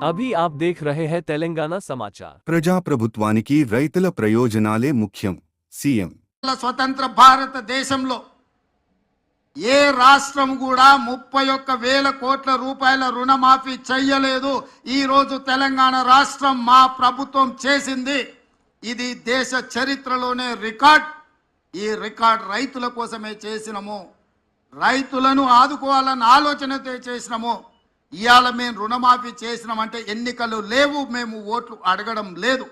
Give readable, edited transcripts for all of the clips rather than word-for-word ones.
अभी आप देख रहे हैं तेलंगाना समाचार। ప్రజాప్రభుత్వానికి రైతుల ప్రయోజనాలే ముఖ్యం. సీఎం స్వతంత్ర భారతదేశంలో ఏ రాష్ట్రం కూడా 31,000 కోట్ల రూపాయల రుణమాఫీ చేయలేదు. ఈ రోజు తెలంగాణ రాష్ట్రం మా ప్రభుత్వం చేసింది. ఇది దేశ చరిత్రలోనే రికార్డ్. ఈ రికార్డ్ రైతుల కోసమే చేసినాము. రైతులను ఆదుకోవాలన్న ఆలోచనతో చేసినాము. ఇవాళ మేము రుణమాఫీ చేసినామంటే ఎన్నికలు లేవు, మేము ఓట్లు అడగడం లేదు.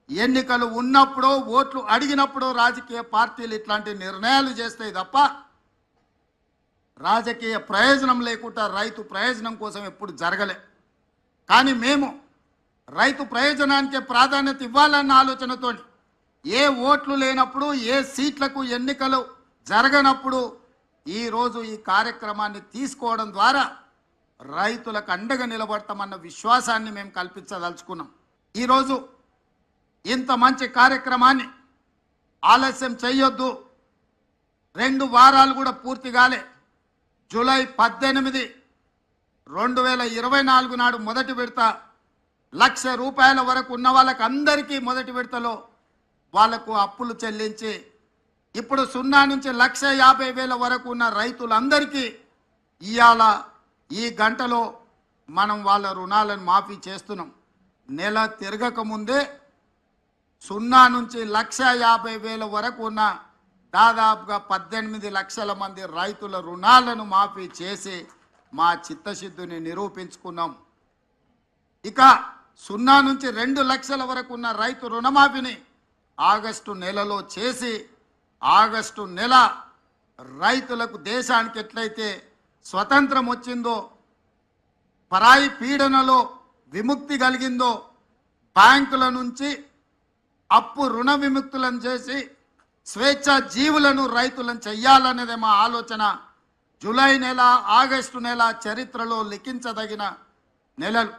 ఎన్నికలు ఉన్నప్పుడు ఓట్లు అడిగినప్పుడు రాజకీయ పార్టీలు ఇట్లాంటి నిర్ణయాలు చేస్తాయి తప్ప రాజకీయ ప్రయోజనం లేకుండా రైతు ప్రయోజనం కోసం ఎప్పుడు జరగలే. కానీ మేము రైతు ప్రయోజనానికి ప్రాధాన్యత ఇవ్వాలన్న ఆలోచనతో ఏ ఓట్లు లేనప్పుడు ఏ సీట్లకు ఎన్నికలు జరగనప్పుడు ఈరోజు ఈ కార్యక్రమాన్ని తీసుకోవడం ద్వారా రైతులకు అండగా నిలబడతామన్న విశ్వాసాన్ని మేము కల్పించదలుచుకున్నాం. ఈరోజు ఇంత మంచి కార్యక్రమాన్ని ఆలస్యం చేయొద్దు. 2 వారాలు కూడా పూర్తి కాలే. జూలై 18, 2024 నాడు మొదటి విడత 1,00,000 రూపాయల వరకు ఉన్న వాళ్ళకి అందరికీ మొదటి విడతలో వాళ్లకు అప్పులు చెల్లించి ఇప్పుడు 0 నుంచి 1,50,000 వరకు ఉన్న రైతులందరికీ ఇవాళ ఈ గంటలో మనం వాళ్ళ రుణాలను మాఫీ చేస్తున్నాం. నెల తిరగక ముందే 0 నుంచి 1,50,000 వరకు ఉన్న దాదాపుగా 18 లక్షల మంది రైతుల రుణాలను మాఫీ చేసి మా చిత్తశుద్ధిని నిరూపించుకున్నాం. ఇక 0 నుంచి 2 లక్షల వరకు ఉన్న రైతు రుణమాఫీని ఆగస్టు నెలలో చేసి ఆగస్టు నెల రైతులకు దేశానికి ఎట్లయితే స్వతంత్రం వచ్చిందో, పరాయి పీడనలో విముక్తి కలిగిందో, బ్యాంకుల నుంచి అప్పు రుణ విముక్తులను చేసి స్వేచ్ఛ జీవులను రైతులను చెయ్యాలనేదే మా ఆలోచన. జూలై నెల, ఆగస్టు నెల చరిత్రలో లిఖించదగిన నెలలు.